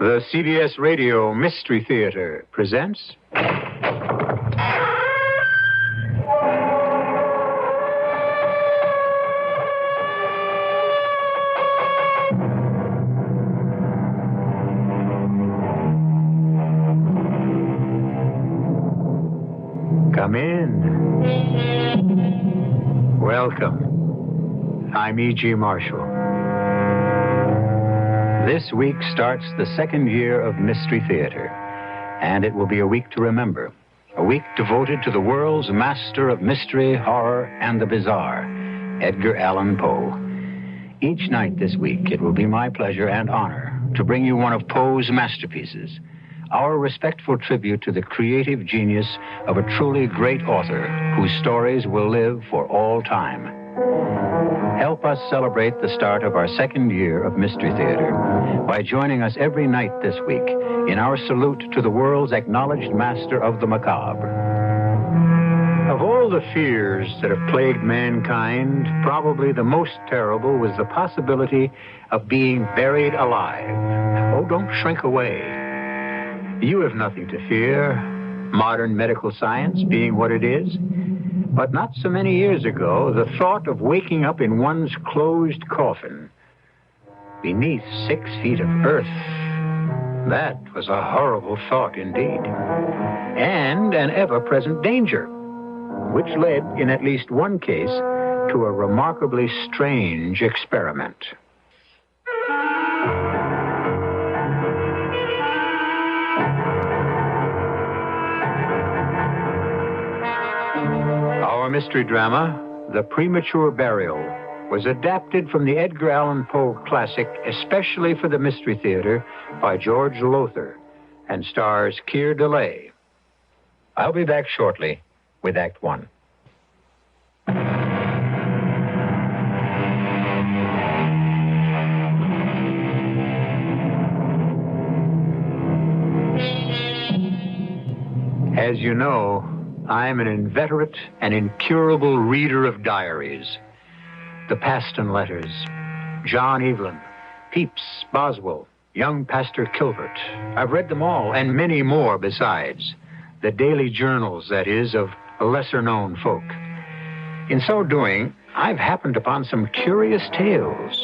The CBS Radio Mystery Theater presents... Come in. Welcome. I'm E.G. Marshall. This week starts the second year of Mystery Theater, and it will be a week to remember. A week devoted to the world's master of mystery, horror, and the bizarre, Edgar Allan Poe. Each night this week, it will be my pleasure and honor to bring you one of Poe's masterpieces, our respectful tribute to the creative genius of a truly great author whose stories will live for all time. Help us celebrate the start of our second year of Mystery Theater by joining us every night this week in our salute to the world's acknowledged master of the macabre. Of all the fears that have plagued mankind, probably the most terrible was the possibility of being buried alive. Oh, don't shrink away. You have nothing to fear, modern medical science being what it is. But not so many years ago, the thought of waking up in one's closed coffin beneath 6 feet of earth, that was a horrible thought indeed. And an ever-present danger, which led, in at least one case, to a remarkably strange experiment. Our mystery drama, The Premature Burial, was adapted from the Edgar Allan Poe classic, especially for the Mystery Theater, by George Lothar, and stars Keir Dullea. I'll be back shortly with Act One. As you know, I'm an inveterate and incurable reader of diaries. The Paston Letters, John Evelyn, Pepys, Boswell, young Pastor Kilbert. I've read them all, and many more besides. The daily journals, that is, of lesser-known folk. In so doing, I've happened upon some curious tales,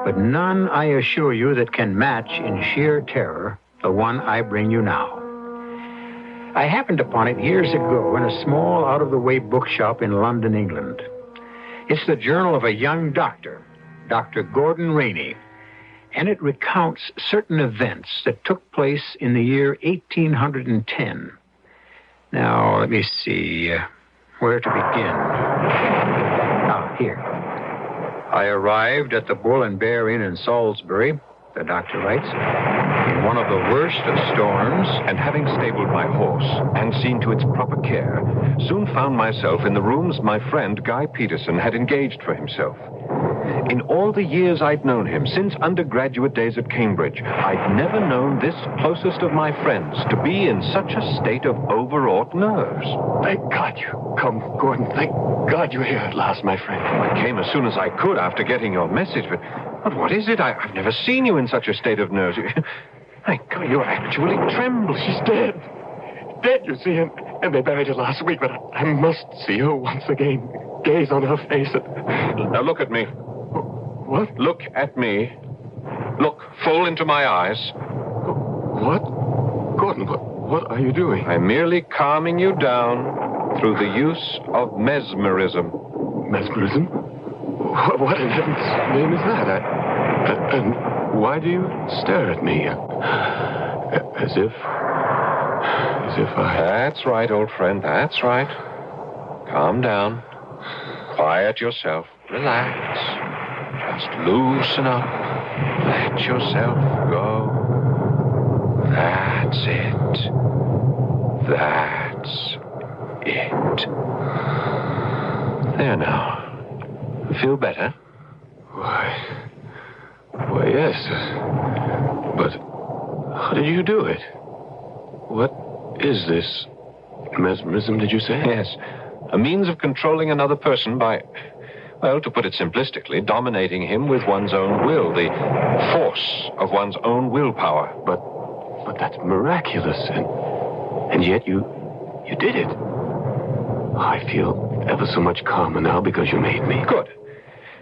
but none, I assure you, that can match in sheer terror the one I bring you now. I happened upon it years ago in a small, out-of-the-way bookshop in London, England. It's the journal of a young doctor, Dr. Gordon Rainey, and it recounts certain events that took place in the year 1810. Now, let me see where to begin. Here. I arrived at the Bull and Bear Inn in Salisbury, the doctor writes, in one of the worst of storms, and having stabled my horse and seen to its proper care, soon found myself in the rooms my friend Guy Peterson had engaged for himself. In all the years I'd known him, since undergraduate days at Cambridge, I'd never known this closest of my friends to be in such a state of overwrought nerves. Thank God you come, Gordon. Thank God you're here at last, my friend. I came as soon as I could after getting your message, but what is it? I've never seen you in such a state of nerves. Thank God, you're actually trembling. She's dead. Dead, you see, and they buried her last week, but I must see her once again. Gaze on her face. Now look at me. What? Look at me. Look full into my eyes. What? Gordon, what are you doing? I'm merely calming you down through the use of mesmerism. Mesmerism? What in heaven's name is that? And why do you stare at me? As if I... That's right, old friend, that's right. Calm down. Quiet yourself. Relax. Just loosen up. Let yourself go. That's it. That's it. There now. Feel better? Why, yes. But how did you do it? What is this? Mesmerism, did you say? Yes. A means of controlling another person by Well, to put it simplistically, dominating him with one's own will, the force of one's own willpower. But that's miraculous, and yet you did it. I feel ever so much calmer now because you made me. Good.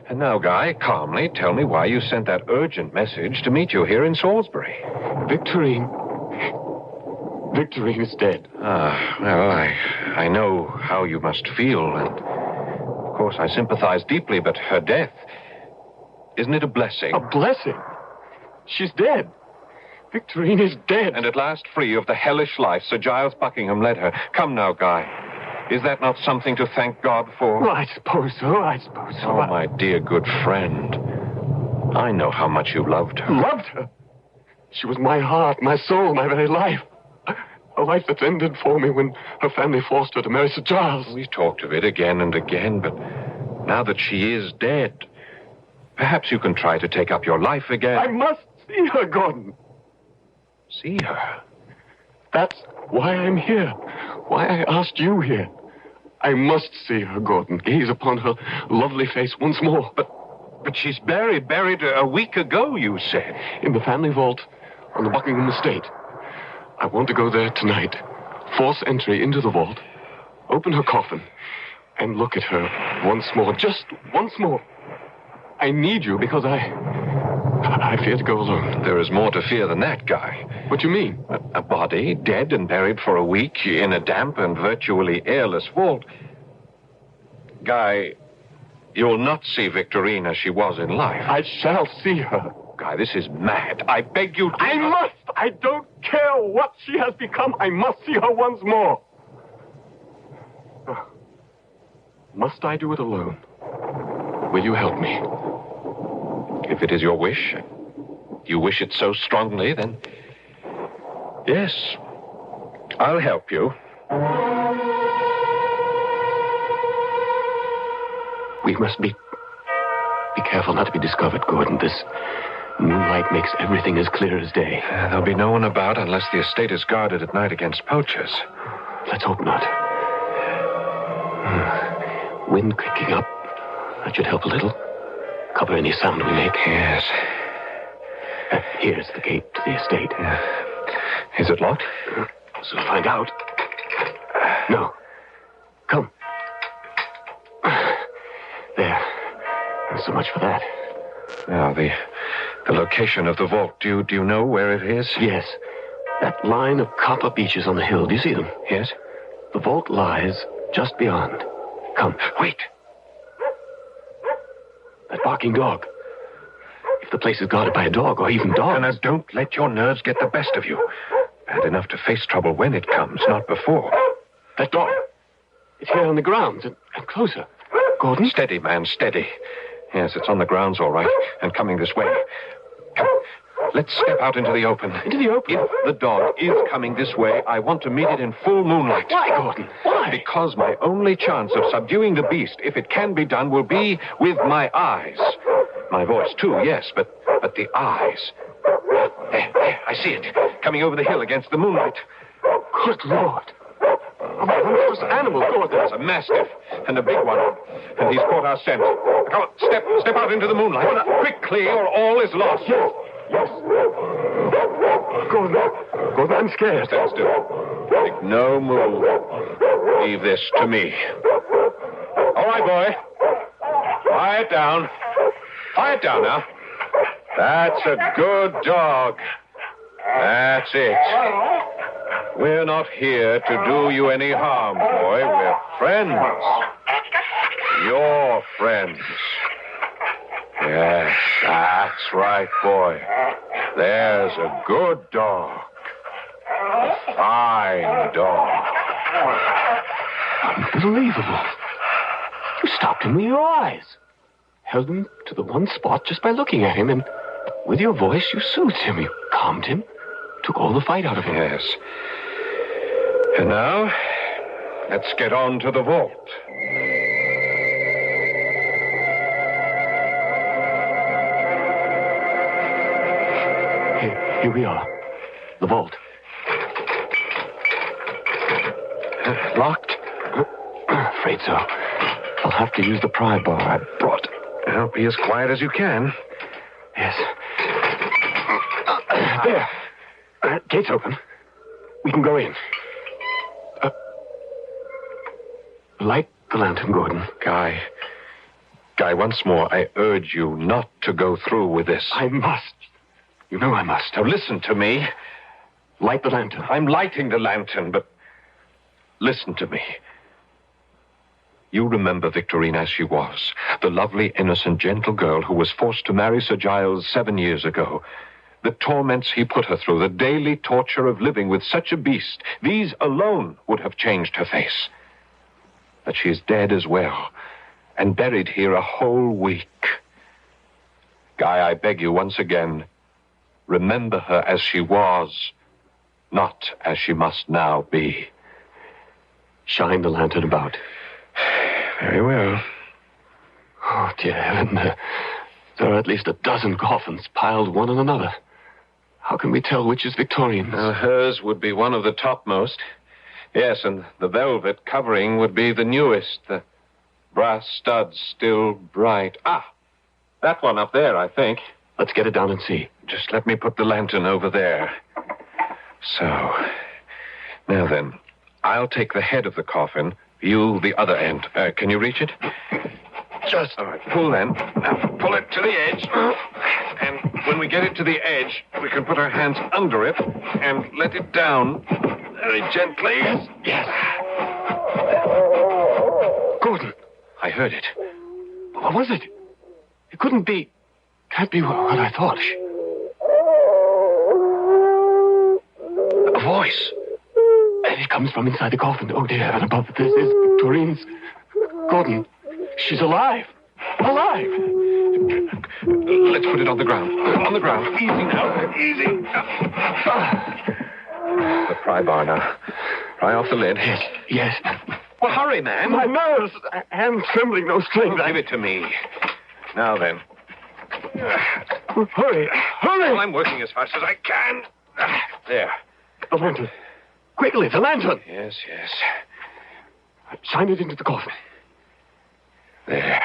And now, Guy, calmly tell me why you sent that urgent message to meet you here in Salisbury. Victorine is dead. Well, I know how you must feel, and of course I sympathize deeply, but her death, isn't it a blessing? A blessing? She's dead. Victorine is dead. And at last free of the hellish life Sir Giles Buckingham led her. Come now, Guy. Is that not something to thank God for? Well, I suppose so. Oh, my dear good friend. I know how much you loved her. Loved her? She was my heart, my soul, my very life. A life that's ended for me when her family forced her to marry Sir Giles. We've talked of it again and again, but now that she is dead, perhaps you can try to take up your life again. I must see her, Gordon. See her? That's why I'm here. Why I asked you here. I must see her, Gordon. Gaze upon her lovely face once more. But she's buried a week ago, you said. In the family vault on the Buckingham estate. I want to go there tonight. Force entry into the vault. Open her coffin. And look at her once more. Just once more. I need you because I fear to go alone. There is more to fear than that, Guy. What do you mean? A body, dead and buried for a week in a damp and virtually airless vault. Guy, you'll not see Victorine as she was in life. I shall see her. Guy, this is mad. I beg you to... I must! I don't care what she has become. I must see her once more. Must I do it alone? Will you help me? If it is your wish, you wish it so strongly, then... Yes, I'll help you. We must be careful not to be discovered, Gordon. This moonlight makes everything as clear as day. There'll be no one about unless the estate is guarded at night against poachers. Let's hope not. Wind kicking up. That should help a little. Cover any sound we make. Yes. Here's the gate to the estate. Is it locked? Soon find out. No. Come. There. So much for that. Now, the location of the vault, do you know where it is? Yes. That line of copper beeches on the hill. Do you see them? Yes. The vault lies just beyond. Come. Wait. That barking dog. If the place is guarded by a dog or even dogs... Now, don't let your nerves get the best of you. Bad enough to face trouble when it comes, not before. That dog. It's here on the grounds and closer. Gordon? Steady, man, steady. Yes, it's on the grounds, all right, and coming this way. Come, let's step out into the open. Into the open? If the dog is coming this way, I want to meet it in full moonlight. Why, Gordon? Why? Because my only chance of subduing the beast, if it can be done, will be with my eyes. My voice, too, yes, but the eyes. There, I see it, coming over the hill against the moonlight. Good Lord. A monstrous animal, Gordon. It's a mastiff, and a big one. And he's caught our scent. Come on, step out into the moonlight. Quickly, or all is lost. Yes. Gordon, I'm scared. Stand still. Make no move. Leave this to me. All right, boy. Quiet down. Quiet down now. That's a good dog. That's it. We're not here to do you any harm, boy. We're friends. Your friends. Yes, that's right, boy. There's a good dog. A fine dog. Unbelievable. You stopped him with your eyes. Held him to the one spot just by looking at him, and with your voice you soothed him, you calmed him, took all the fight out of him. Yes. And now, let's get on to the vault. Here we are. The vault. Locked? Afraid so. I'll have to use the pry bar I brought. Well, be as quiet as you can. Yes. There. Gate's open. We can go in. Light the lantern, Gordon. Guy, once more, I urge you not to go through with this. I must. You know I must. Now, listen to me. Light the lantern. I'm lighting the lantern, but listen to me. You remember Victorine as she was, the lovely, innocent, gentle girl who was forced to marry Sir Giles 7 years ago. The torments he put her through, the daily torture of living with such a beast, these alone would have changed her face. But she is dead as well, and buried here a whole week. Guy, I beg you once again, remember her as she was, not as she must now be. Shine the lantern about. Very well. Oh, dear heaven. There are at least a dozen coffins piled one on another. How can we tell which is Victorian's? Well, hers would be one of the topmost. Yes, and the velvet covering would be the newest. The brass studs still bright. Ah, that one up there, I think. Let's get it down and see. Just let me put the lantern over there. So, now then, I'll take the head of the coffin, you the other end. Can you reach it? Just... All right, pull then. Now, pull it to the edge. And when we get it to the edge, we can put our hands under it and let it down very gently. Yes. Gordon. I heard it. What was it? It couldn't be... Can't be what I thought. A voice. And it comes from inside the coffin. Oh, dear. And above this is Victorine's... Gordon. She's alive. Alive. Let's put it on the ground. On the ground. Easy now. Easy. The pry bar now. Pry off the lid. Yes. Well, hurry, man. My nerves. Hands trembling, no strength. Give it to me. Now then. Hurry. Hurry. Well, I'm working as fast as I can. There. The lantern. Quickly, the lantern. Yes, yes. Shine it into the coffin. There.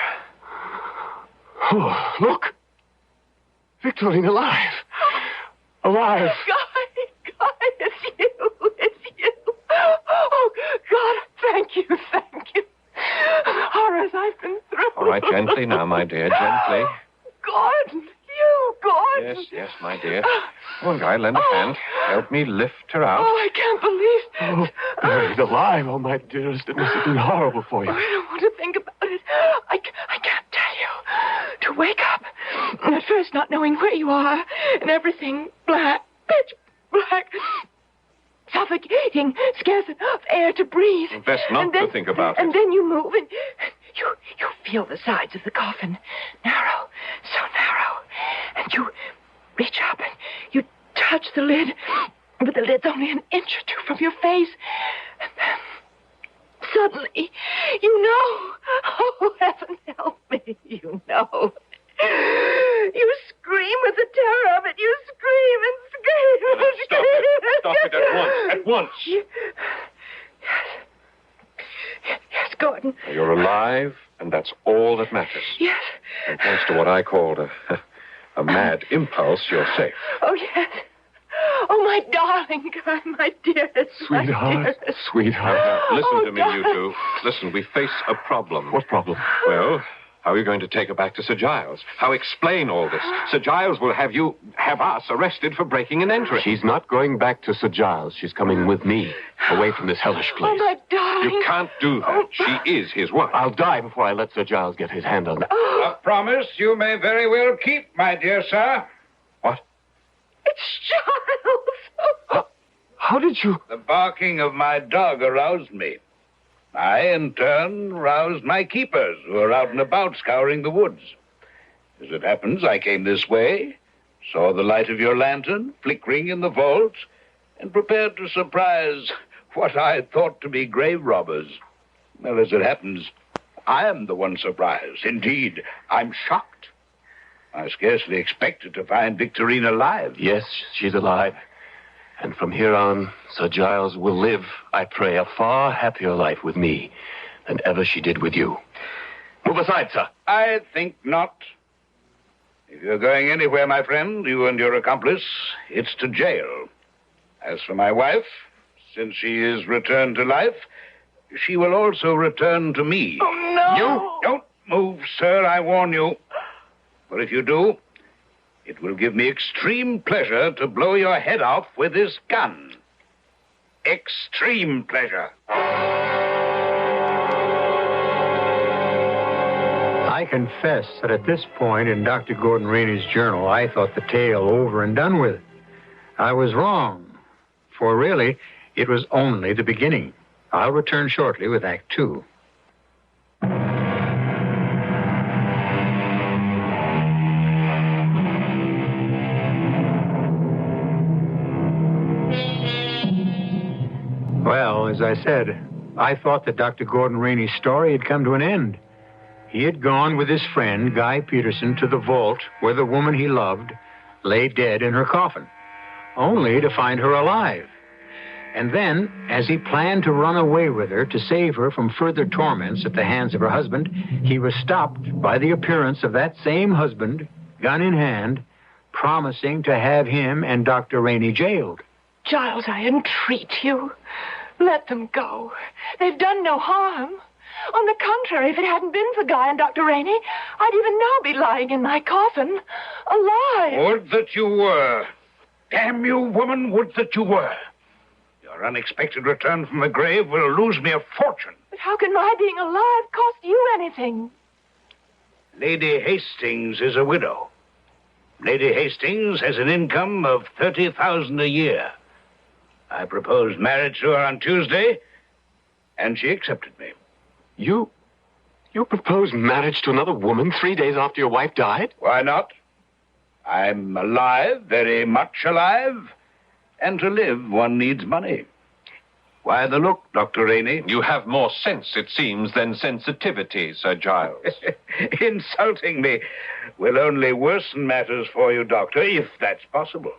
Oh, look. Victorine alive. Alive. Guy, it's you. It's you. Oh, God, thank you. Horrors I've been through. All right, gently now, my dear, gently. Gordon. Yes, my dear. Come on, Guy, lend a hand. Help me lift her out. Oh, I can't believe it. Oh, buried alive. Oh, my dearest. It must have been horrible for you. I don't want to think about it. I can't tell you. To wake up, and at first not knowing where you are, and everything black, pitch black, suffocating, scarce enough air to breathe. Best not to think about it. And then you move, and you feel the sides of the coffin narrow, so narrow, and you reach up and you touch the lid, but the lid's only an inch or two from your face, and then suddenly, you know. Oh, heaven help me, you know. You scream with the terror of it. You scream and scream and scream. Stop it at once. Yes, Gordon. You're alive, and that's all that matters. Yes. And thanks to what I called a mad impulse, you're safe. Oh, yes. Oh, my darling, God, my dearest. Sweetheart. Sweetheart. Listen to me, you two. Listen, we face a problem. What problem? Well, how are you going to take her back to Sir Giles? How explain all this? Sir Giles will have us arrested for breaking and entering. She's not going back to Sir Giles. She's coming with me, away from this hellish place. Oh, my darling. You can't do that. She is his wife. I'll die before I let Sir Giles get his hand on her. A promise you may very well keep, my dear sir. What? It's Giles. How did you... The barking of my dog aroused me. I, in turn, roused my keepers, who are out and about scouring the woods. As it happens, I came this way, saw the light of your lantern flickering in the vault, and prepared to surprise what I thought to be grave robbers. Well, as it happens, I am the one surprised. Indeed, I'm shocked. I scarcely expected to find Victorine alive. Yes, she's alive. And from here on, Sir Giles will live, I pray, a far happier life with me than ever she did with you. Move aside, sir. I think not. If you're going anywhere, my friend, you and your accomplice, it's to jail. As for my wife, since she is returned to life, she will also return to me. Oh, no! You don't move, sir, I warn you. For if you do, it will give me extreme pleasure to blow your head off with this gun. Extreme pleasure. I confess that at this point in Dr. Gordon Rainey's journal, I thought the tale over and done with. I was wrong, for really, it was only the beginning. I'll return shortly with Act 2. Well, as I said, I thought that Dr. Gordon Rainey's story had come to an end. He had gone with his friend, Guy Peterson, to the vault where the woman he loved lay dead in her coffin, only to find her alive. And then, as he planned to run away with her to save her from further torments at the hands of her husband, he was stopped by the appearance of that same husband, gun in hand, promising to have him and Dr. Rainey jailed. Giles, I entreat you. Let them go. They've done no harm. On the contrary, if it hadn't been for Guy and Dr. Rainey, I'd even now be lying in my coffin, alive. Would that you were. Damn you, woman, would that you were. Your unexpected return from the grave will lose me a fortune. But how can my being alive cost you anything? Lady Hastings is a widow. Lady Hastings has an income of $30,000 a year. I proposed marriage to her on Tuesday, and she accepted me. You proposed marriage to another woman 3 days after your wife died? Why not? I'm alive, very much alive, and to live one needs money. Why the look, Dr. Rainey? You have more sense, it seems, than sensitivity, Sir Giles. Insulting me will only worsen matters for you, Doctor, if that's possible.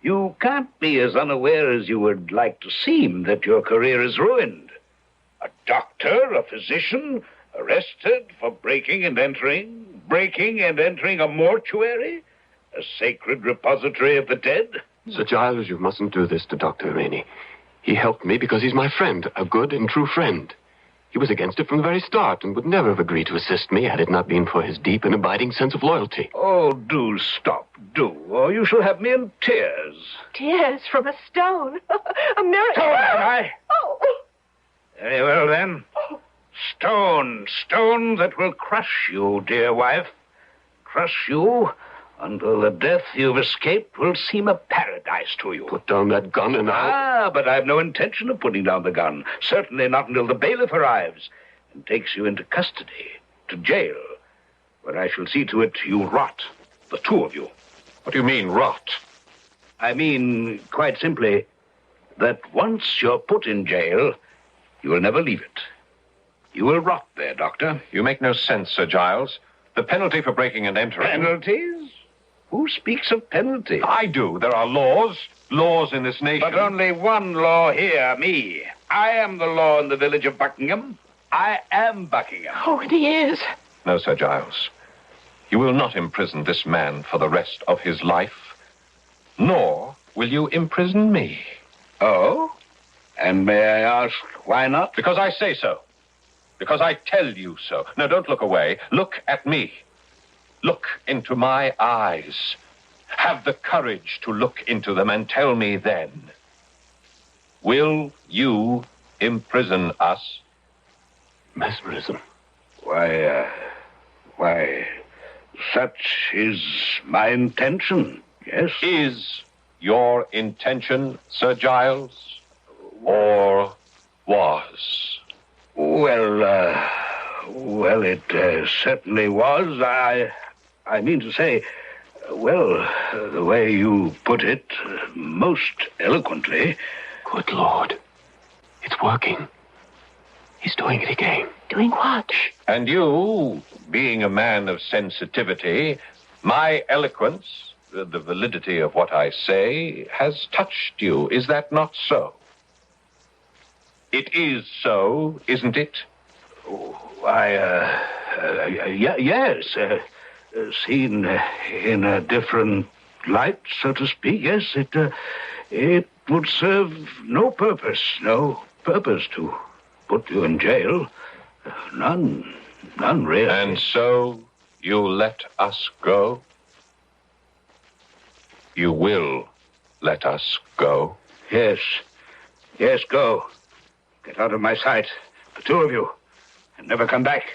You can't be as unaware as you would like to seem that your career is ruined. A doctor, a physician, arrested for breaking and entering a mortuary, a sacred repository of the dead. Sir Giles, you mustn't do this to Dr. Rainey. He helped me because he's my friend, a good and true friend. He was against it from the very start and would never have agreed to assist me had it not been for his deep and abiding sense of loyalty. Oh, do stop, do, or you shall have me in tears. Tears from a stone. A miracle. So am I. Oh. Very well, then. Stone that will crush you, dear wife. Crush you until the death you've escaped will seem a paradise to you. Put down that gun and I'll... But I've no intention of putting down the gun. Certainly not until the bailiff arrives and takes you into custody, to jail, where I shall see to it you rot, the two of you. What do you mean, rot? I mean, quite simply, that once you're put in jail, you will never leave it. You will rot there, Doctor. You make no sense, Sir Giles. The penalty for breaking and entering... Penalties? Who speaks of penalty? I do. There are laws in this nation. But only one law here, me. I am the law in the village of Buckingham. I am Buckingham. Oh, and he is. No, Sir Giles. You will not imprison this man for the rest of his life, nor will you imprison me. Oh? And may I ask why not? Because I say so. Because I tell you so. Now, don't look away. Look at me. Look into my eyes. Have the courage to look into them and tell me then. Will you imprison us? Mesmerism. Why, such is my intention, yes? Is your intention, Sir Giles, or was? Well, it certainly was. I mean to say, the way you put it, most eloquently. Good Lord. It's working. He's doing it again. Doing what? And you, being a man of sensitivity, my eloquence, the validity of what I say, has touched you. Is that not so? It is so, isn't it? Yes. Seen in a different light, so to speak, yes, it would serve no purpose to put you in jail. None really. And so you let us go? You will let us go? Yes, go. Get out of my sight, the two of you, and never come back.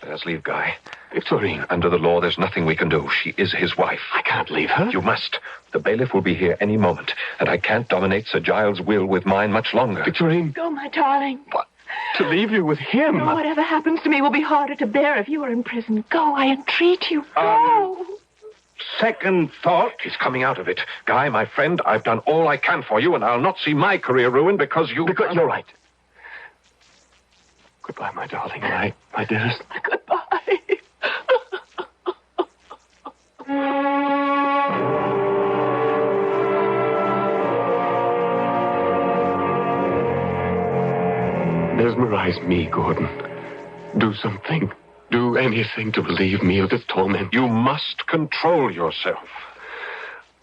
Let us leave, Guy. Victorine, under the law, there's nothing we can do. She is his wife. I can't leave her. You must. The bailiff will be here any moment, and I can't dominate Sir Giles' will with mine much longer. Victorine. Go, my darling. What? To leave you with him? No, whatever happens to me will be harder to bear if you are in prison. Go, I entreat you. Go. Second thought. He's coming out of it. Guy, my friend, I've done all I can for you, and I'll not see my career ruined because you... Because you're right. Goodbye, my darling, my dearest. Goodbye. Mesmerize me, Gordon. Do something. Do anything to relieve me of this torment. You must control yourself.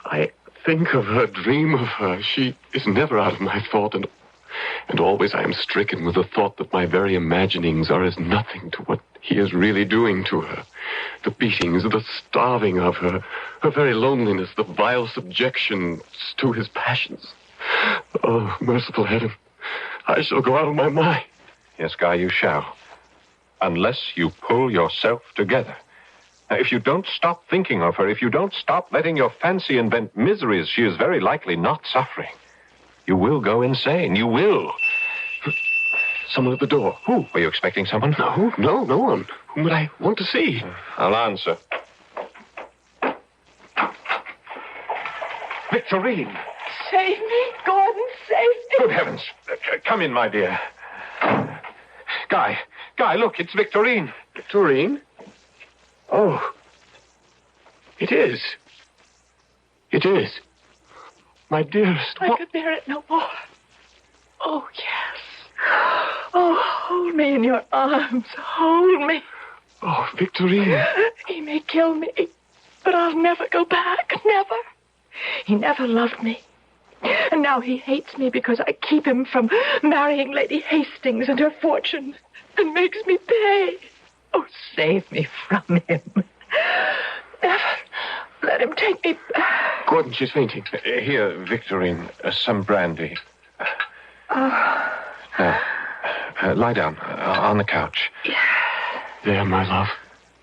I think of her, dream of her. She is never out of my thought, and always I am stricken with the thought that my very imaginings are as nothing to what he is really doing to her. The beatings, the starving of her, her very loneliness, the vile subjection to his passions. Oh, merciful heaven, I shall go out of my mind. Yes, Guy, you shall. Unless you pull yourself together. Now, if you don't stop thinking of her, if you don't stop letting your fancy invent miseries she is very likely not suffering, you will go insane. You will. Someone at the door. Who? Were you expecting someone? No one. Whom would I want to see? I'll answer. Victorine! Save me, Gordon, save me. Good heavens. Come in, my dear. Guy, look, it's Victorine. Victorine? Oh. It is. My dearest. I could bear it no more. Oh, yes. Oh, hold me in your arms. Hold me. Oh, Victorine. He may kill me, but I'll never go back. Never. He never loved me. And now he hates me because I keep him from marrying Lady Hastings and her fortune and makes me pay. Oh, save me from him. Never let him take me back. Gordon, she's fainting. Here, Victorine, some brandy. Lie down on the couch. There, my love.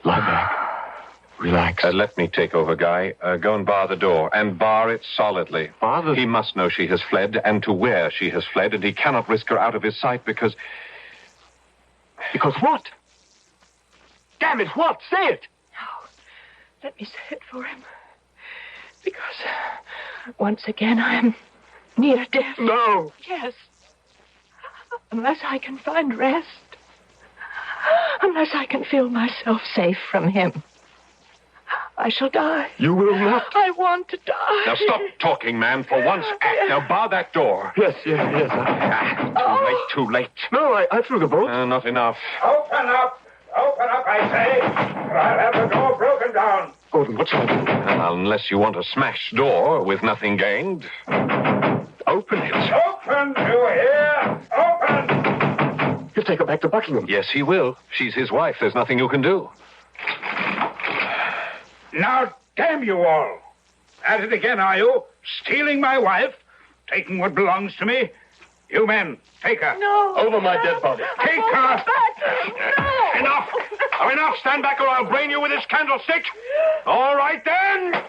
Lie back. Relax. Let me take over, Guy. Go and bar the door, and bar it solidly. He must know she has fled, and to where she has fled, and he cannot risk her out of his sight because... Because what? Damn it, what? Say it! No, let me say it for him. Because once again I am near death. No! Yes. Unless I can find rest. Unless I can feel myself safe from him. I shall die. You will not. I want to die. Now stop talking, man. For once, act. Now bar that door. Yes. Too late. No, I threw the bolt. Not enough. Open up, I say, or I'll have the door broken down. Gordon, what shall I do? Unless you want a smashed door with nothing gained. Open it. Open, you hear? Open! He'll take her back to Buckingham. Yes, he will. She's his wife. There's nothing you can do. Now, damn you all. At it again, are you? Stealing my wife? Taking what belongs to me? You men, take her. No. Over my dead body. Take her. No. Enough! Oh, enough! Stand back or I'll brain you with this candlestick! All right, then!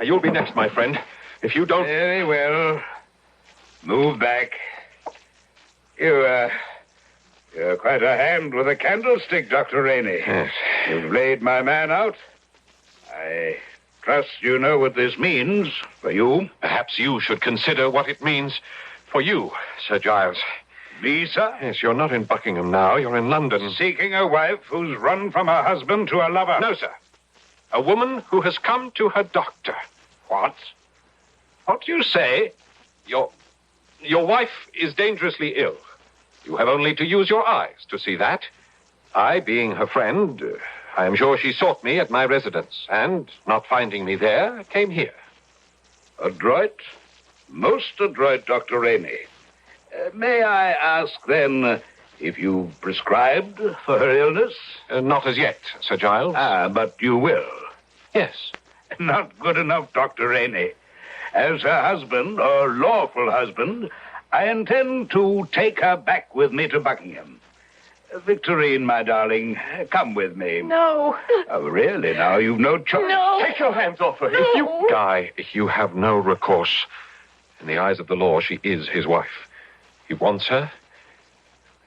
You'll be next, my friend. If you don't... Very well. Move back. You're quite a hand with a candlestick, Dr. Rainey. Yes. You've laid my man out. I trust you know what this means for you. Perhaps you should consider what it means for you, Sir Giles. Me, sir? Yes, you're not in Buckingham now. You're in London. Seeking a wife who's run from her husband to a lover. No, sir. A woman who has come to her doctor. What? What do you say? Your wife is dangerously ill. You have only to use your eyes to see that. I, being her friend, I am sure she sought me at my residence, and, not finding me there, came here. Adroit? Most adroit, Dr. Rainey. May I ask, then, if you prescribed for her illness? Not as yet, Sir Giles. But you will. Yes. Not good enough, Dr. Rainey. As her husband, or lawful husband, I intend to take her back with me to Buckingham. Victorine, my darling, come with me. No. Oh, really, now, you've no choice. No. Take your hands off her. No. Guy, you have no recourse. In the eyes of the law, she is his wife. He wants her,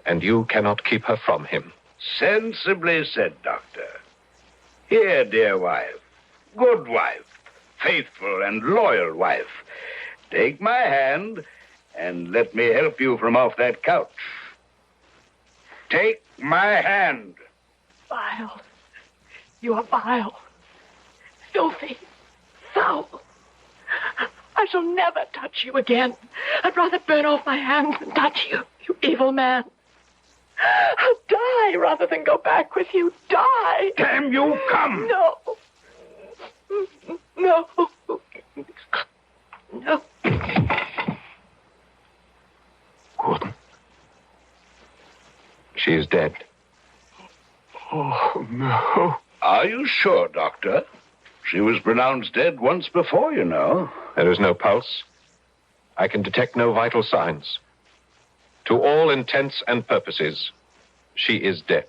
and you cannot keep her from him. Sensibly said, Doctor. Here, dear wife, good wife, faithful and loyal wife, take my hand and let me help you from off that couch. Take my hand. Vile. You are vile. Filthy. Foul. I shall never touch you again. I'd rather burn off my hands than touch you, you evil man. I'll die rather than go back with you. Die. Damn you, come. No. No. No. Gordon. She is dead. Oh, no. Are you sure, Doctor? She was pronounced dead once before, you know. There is no pulse. I can detect no vital signs. To all intents and purposes, she is dead.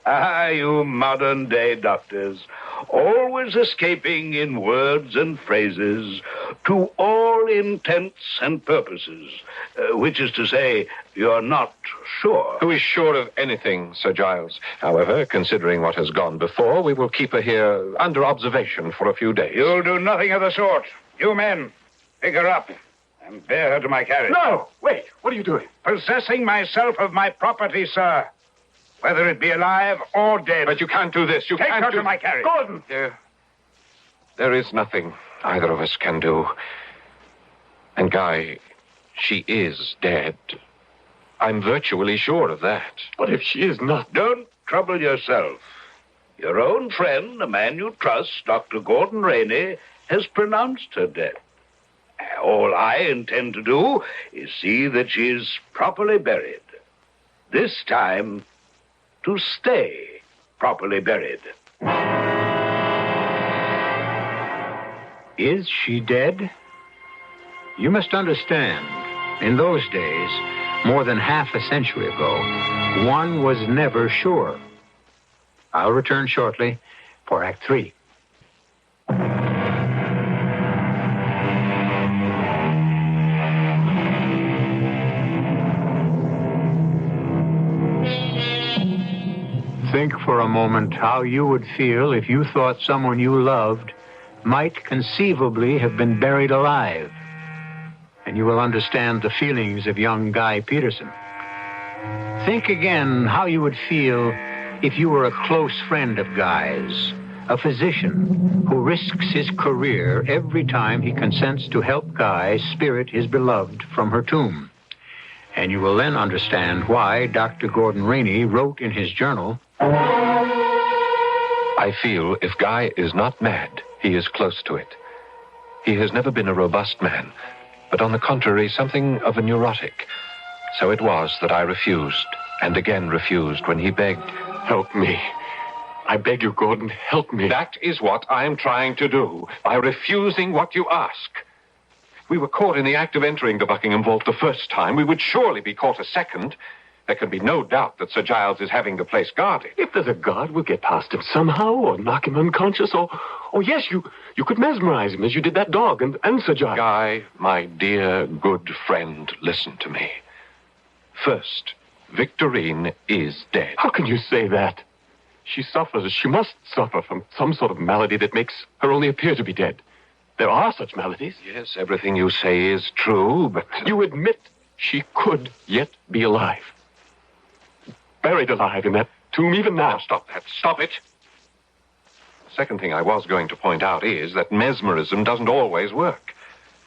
You modern-day doctors, always escaping in words and phrases, to all intents and purposes, which is to say, you're not sure. Who is sure of anything, Sir Giles? However, considering what has gone before, we will keep her here under observation for a few days. You'll do nothing of the sort. You men, pick her up and bear her to my carriage. No! Wait, what are you doing? Possessing myself of my property, sir, whether it be alive or dead. But you can't do this. You Take can't her do... to my carriage. Gordon! There is nothing either of us can do. And Guy, she is dead. I'm virtually sure of that. What if she is not? Don't trouble yourself. Your own friend, a man you trust, Dr. Gordon Rainey, has pronounced her dead. All I intend to do is see that she is properly buried. This time, to stay properly buried. Is she dead? You must understand, in those days, more than half a century ago, one was never sure. I'll return shortly for Act 3. Think for a moment how you would feel if you thought someone you loved might conceivably have been buried alive. And you will understand the feelings of young Guy Peterson. Think again how you would feel if you were a close friend of Guy's, a physician who risks his career every time he consents to help Guy spirit his beloved from her tomb. And you will then understand why Dr. Gordon Rainey wrote in his journal, I feel if Guy is not mad, he is close to it. He has never been a robust man, but on the contrary, something of a neurotic. So it was that I refused, and again refused when he begged. Help me. I beg you, Gordon, help me. That is what I am trying to do, by refusing what you ask. We were caught in the act of entering the Buckingham vault the first time. We would surely be caught a second. There can be no doubt that Sir Giles is having the place guarded. If there's a guard, we'll get past him somehow, or knock him unconscious, or yes, you could mesmerize him as you did that dog and Sir Giles. Guy, my dear, good friend, listen to me. First, Victorine is dead. How can you say that? She suffers, she must suffer from some sort of malady that makes her only appear to be dead. There are such maladies. Yes, everything you say is true, but... You admit she could yet be alive. Buried alive in that tomb even now. Now, stop that. Stop it. The second thing I was going to point out is that mesmerism doesn't always work.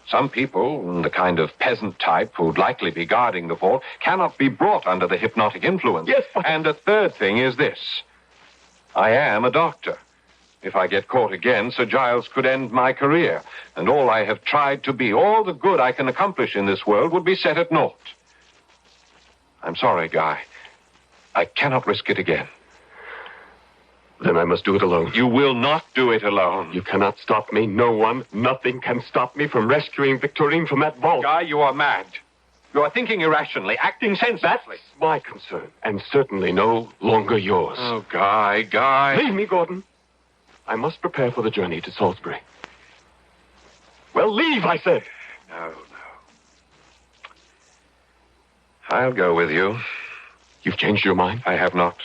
Some people, the kind of peasant type who'd likely be guarding the vault, cannot be brought under the hypnotic influence. Yes, but... And a third thing is this. I am a doctor. If I get caught again, Sir Giles could end my career, and all I have tried to be, all the good I can accomplish in this world, would be set at naught. I'm sorry, Guy. I cannot risk it again. Then I must do it alone. You will not do it alone. You cannot stop me. No one, nothing can stop me from rescuing Victorine from that vault. Guy, you are mad. You are thinking irrationally, acting senselessly. That's my concern, and certainly no longer yours. Oh, Guy. Leave me, Gordon. I must prepare for the journey to Salisbury. Well, leave, I said. No. I'll go with you. You've changed your mind? I have not.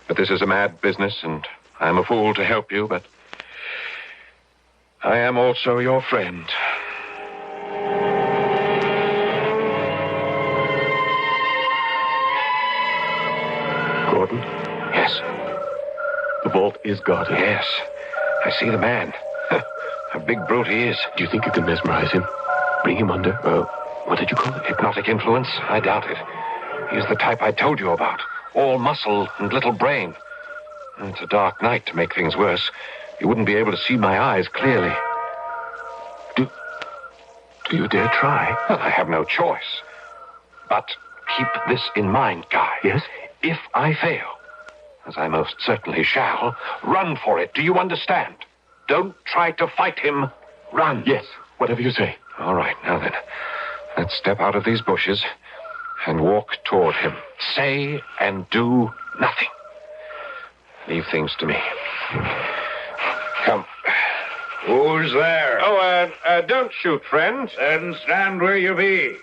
But this is a mad business, and I'm a fool to help you, but I am also your friend. Gordon? Yes. The vault is guarded. Yes. I see the man. A big brute he is. Do you think you can mesmerize him? Bring him under, what did you call it? Hypnotic influence? I doubt it. He's the type I told you about. All muscle and little brain. It's a dark night to make things worse. You wouldn't be able to see my eyes clearly. Do you dare try? Well, I have no choice. But keep this in mind, Guy. Yes? If I fail, as I most certainly shall, run for it. Do you understand? Don't try to fight him. Run. Yes, whatever you say. All right, now then. Let's step out of these bushes and walk toward him. Say and do nothing. Leave things to me. Come. Who's there? Oh, don't shoot, friend. Then stand where you be.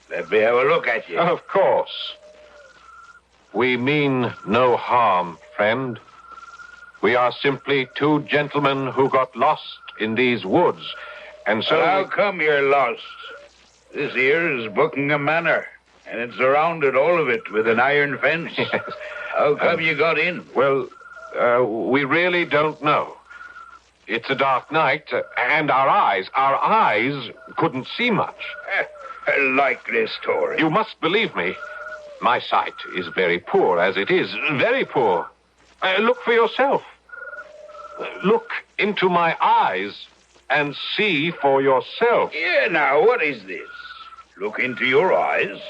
Let me have a look at you. Of course. We mean no harm, friend. We are simply two gentlemen who got lost in these woods, and so... But how come you're lost? This here is Buckingham Manor, and it's surrounded, all of it, with an iron fence. Yes. How come you got in? Well, we really don't know. It's a dark night, and our eyes couldn't see much. I like this story. You must believe me. My sight is very poor as it is. Very poor. Look for yourself. Look into my eyes and see for yourself. Yeah, now, what is this? Look into your eyes.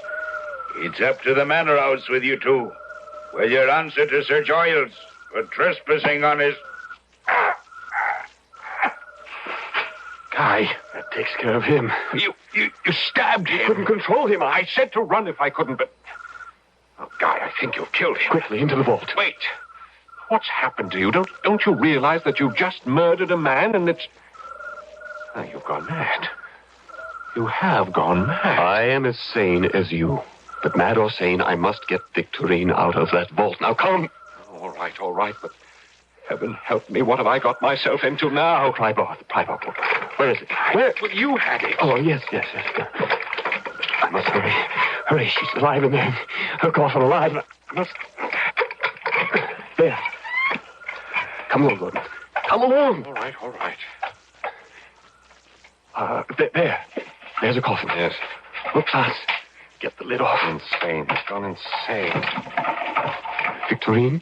It's up to the manor house with you two. With your answer to Sir Giles for trespassing on his... Guy, that takes care of him. You stabbed him. Couldn't control him. I said to run if I couldn't, but... Oh, Guy, I think you've killed him. Quickly, into the vault. Wait. What's happened to you? Don't you realize that you've just murdered a man and it's... Oh, you've gone mad. You have gone mad. I am as sane as you. But mad or sane, I must get Victorine out of that vault. Now, come. All right, but heaven help me. What have I got myself into now? The pry bar. Where is it? Where? Well, you had it. Oh, yes. I must hurry. Hurry, she's alive in there. Her coffin alive. I must... There. Come along, Gordon. Come along. All right. There. There's a coffin. Yes. Look fast. Get the lid off. Insane. He's gone insane. Victorine?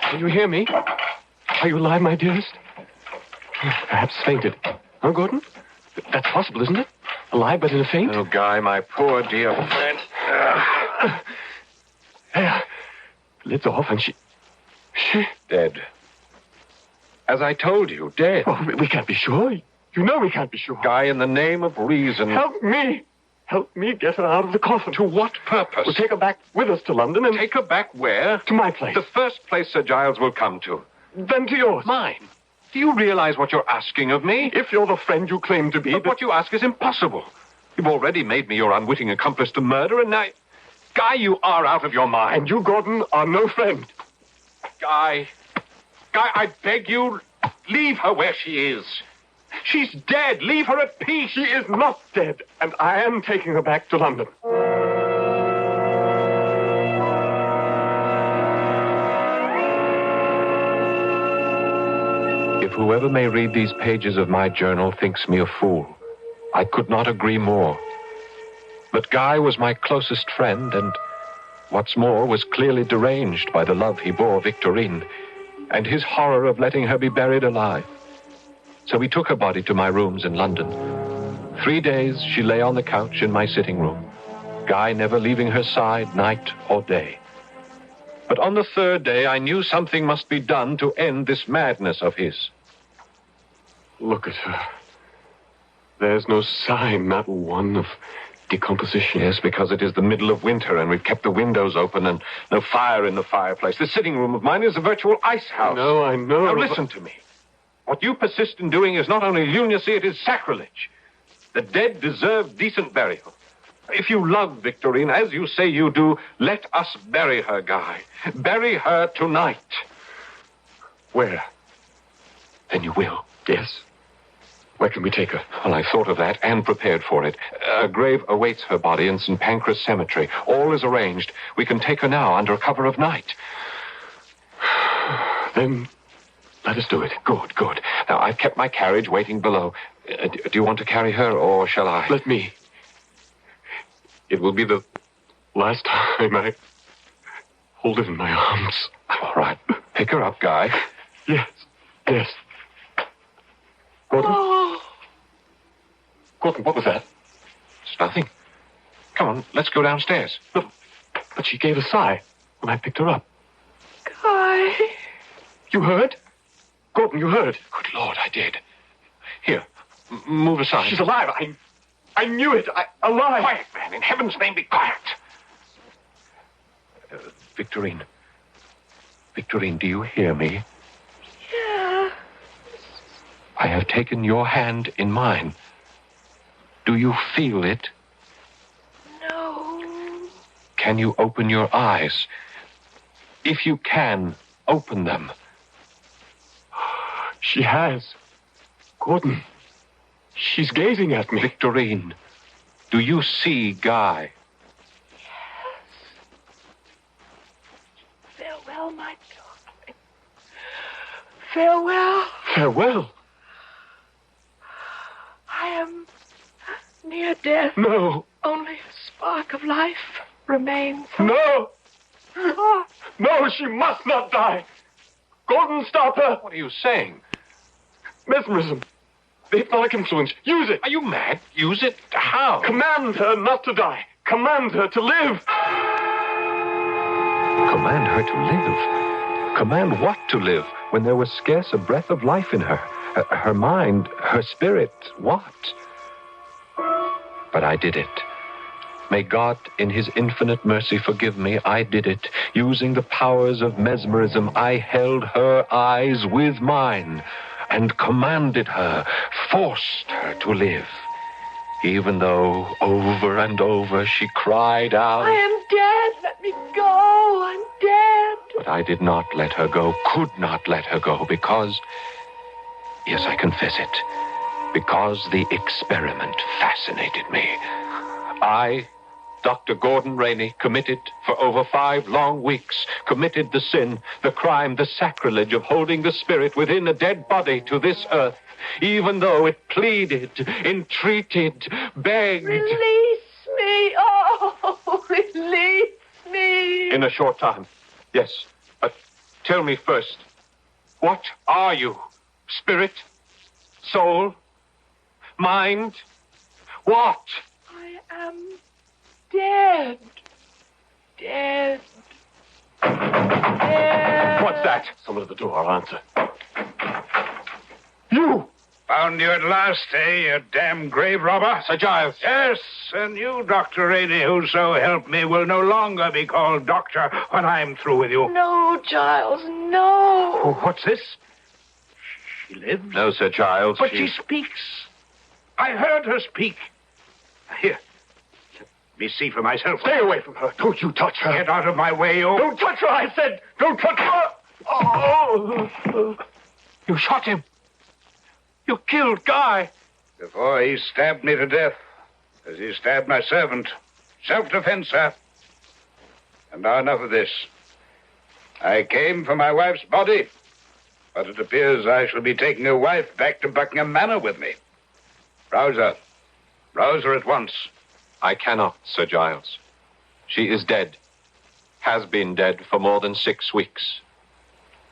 Can you hear me? Are you alive, my dearest? Perhaps fainted. Huh, Gordon? That's possible, isn't it? Alive, but in a faint? Oh, Guy, my poor dear friend. There. Lid's off, and she... Dead. As I told you, dead. Oh, we can't be sure. You know we can't be sure. Guy, in the name of reason... Help me! Help me get her out of the coffin. To what purpose? We'll take her back with us to London and... Take her back where? To my place. The first place Sir Giles will come to. Then to yours. Mine? Do you realize what you're asking of me? If you're the friend you claim to be... But what you ask is impossible. You've already made me your unwitting accomplice to murder, and now... Guy, you are out of your mind. And you, Gordon, are no friend. Guy, I beg you, leave her where she is. She's dead. Leave her at peace. She is not dead, and I am taking her back to London. If whoever may read these pages of my journal thinks me a fool. I could not agree more. But Guy was my closest friend, and what's more, was clearly deranged by the love he bore Victorine, and his horror of letting her be buried alive. So we took her body to my rooms in London. 3 days she lay on the couch in my sitting room, Guy never leaving her side night or day. But on the 3rd day, I knew something must be done to end this madness of his. Look at her. There's no sign, not one, of decomposition. Yes, because it is the middle of winter and we've kept the windows open and no fire in the fireplace. The sitting room of mine is a virtual ice house. No, I know. Now listen to me. What you persist in doing is not only lunacy, it is sacrilege. The dead deserve decent burial. If you love Victorine, as you say you do, let us bury her, Guy. Bury her tonight. Where? Then you will. Yes. Where can we take her? Well, I thought of that and prepared for it. A grave awaits her body in St. Pancras Cemetery. All is arranged. We can take her now under cover of night. Then let us do it. Good, good. Now, I've kept my carriage waiting below. Do you want to carry her, or shall I? Let me. It will be the last time I hold it in my arms. All right. Pick her up, Guy. Yes. Yes. Gordon? Oh. Gordon, what was that? It's nothing. Come on, let's go downstairs. No, but she gave a sigh when I picked her up. Guy. You heard? Gordon, you heard? Good Lord, I did. Here, move aside. She's alive. I knew it. Alive. Quiet, man. In heaven's name, be quiet. Victorine. Victorine, do you hear me? Yeah. I have taken your hand in mine. Do you feel it? No. Can you open your eyes? If you can, open them. She has. Gordon, she's gazing at me. Victorine, do you see Guy? Yes. Farewell, my darling. Farewell. Farewell. I am near death. No. Only a spark of life remains. No. Oh. No, she must not die. Gordon, stop her. What are you saying? Mesmerism. The hypnotic influence. Use it. Are you mad? Use it? How? Command her not to die. Command her to live. Command her to live? Command what to live when there was scarce a breath of life in her? Her mind, her spirit, what? But I did it. May God, in his infinite mercy, forgive me. I did it. Using the powers of mesmerism, I held her eyes with mine and commanded her, forced her to live. Even though over and over she cried out, I am dead. Let me go. I'm dead. but I did not let her go, could not let her go, because, yes, I confess it, because the experiment fascinated me. I, Dr. Gordon Rainey, committed for over 5 long weeks, committed the sin, the crime, the sacrilege of holding the spirit within a dead body to this earth, even though it pleaded, entreated, begged. Release me. Oh, release me. In a short time, yes. But tell me first, what are you? Spirit? Soul? Mind? What? I am dead. Dead. Dead. What's that? Someone at the door. I'll answer. You! Found you at last, eh, you damn grave robber? Sir Giles. Yes, and you, Dr. Rainey, who so help me, will no longer be called doctor when I'm through with you. No, Giles, no. Oh, what's this? She lives? No, Sir Giles. But she speaks. I heard her speak. Here, let me see for myself. Stay away from her. Don't you touch her. Get out of my way, you. Don't touch her, I said. Don't touch her. Oh. You shot him. You killed Guy. Before he stabbed me to death, as he stabbed my servant. Self-defense, sir. And now enough of this. I came for my wife's body. But it appears I shall be taking a wife back to Buckingham Manor with me. Rouse her. Rouse her at once. I cannot, Sir Giles. She is dead. Has been dead for more than 6 weeks.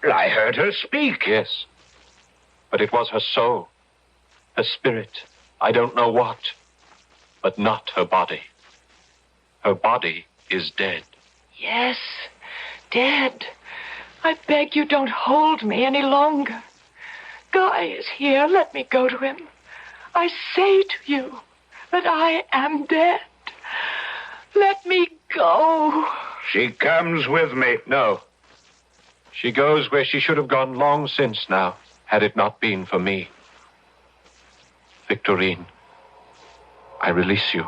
I heard her speak. Yes. But it was her soul. Her spirit. I don't know what. But not her body. Her body is dead. Yes, dead. I beg you don't hold me any longer. Guy is here. Let me go to him. I say to you that I am dead. Let me go. She comes with me. No. She goes where she should have gone long since now, had it not been for me. Victorine, I release you.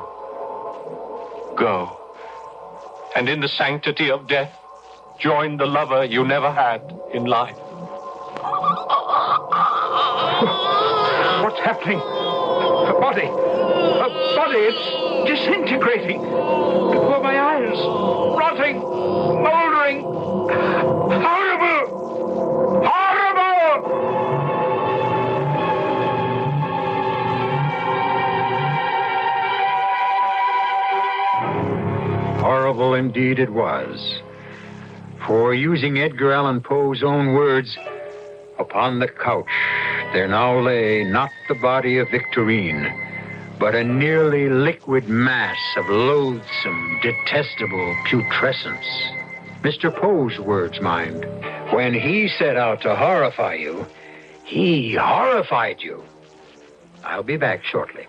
Go. And in the sanctity of death, join the lover you never had in life. What's happening? Her body. Her body. It's disintegrating. Before my eyes. Rotting. Moldering. Horrible. Horrible. Horrible indeed it was. For using Edgar Allan Poe's own words, upon the couch there now lay not the body of Victorine, but a nearly liquid mass of loathsome, detestable putrescence. Mr. Poe's words, mind. When he set out to horrify you, he horrified you. I'll be back shortly.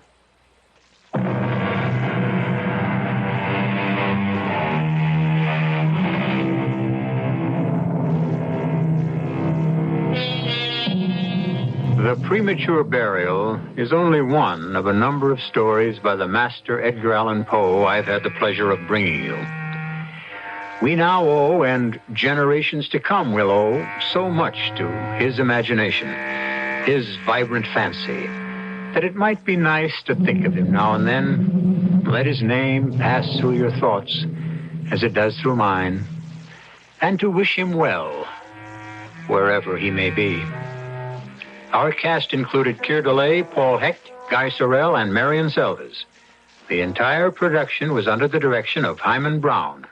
The Premature Burial is only one of a number of stories by the master Edgar Allan Poe I've had the pleasure of bringing you. We now owe, and generations to come will owe, so much to his imagination, his vibrant fancy, that it might be nice to think of him now and then, let his name pass through your thoughts as it does through mine, and to wish him well, wherever he may be. Our cast included Keir Delay, Paul Hecht, Guy Sorel, and Marion Seldes. The entire production was under the direction of Hyman Brown.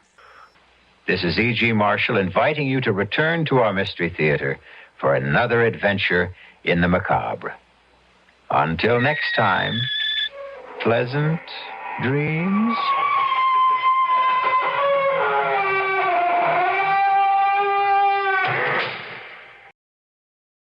This is E.G. Marshall inviting you to return to our Mystery Theater for another adventure in the macabre. Until next time, pleasant dreams.